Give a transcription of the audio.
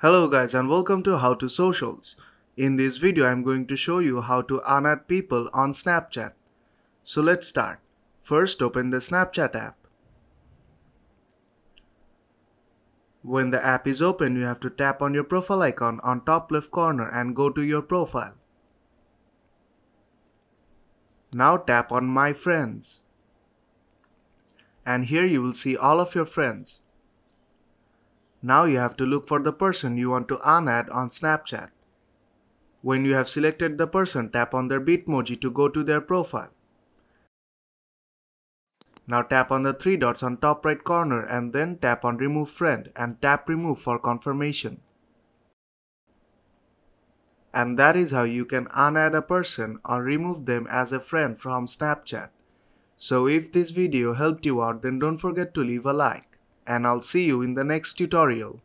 Hello guys and welcome to How to Socials. In this video I'm going to show you how to unadd people on Snapchat. So let's start. First open the Snapchat app. When the app is open you have to tap on your profile icon on top left corner and go to your profile. Now tap on My Friends. And here you will see all of your friends. Now you have to look for the person you want to unadd on Snapchat. When you have selected the person, tap on their Bitmoji to go to their profile. Now tap on the three dots on top right corner and then tap on Remove Friend and tap Remove for confirmation. And that is how you can unadd a person or remove them as a friend from Snapchat. So if this video helped you out, then don't forget to leave a like. And I'll see you in the next tutorial.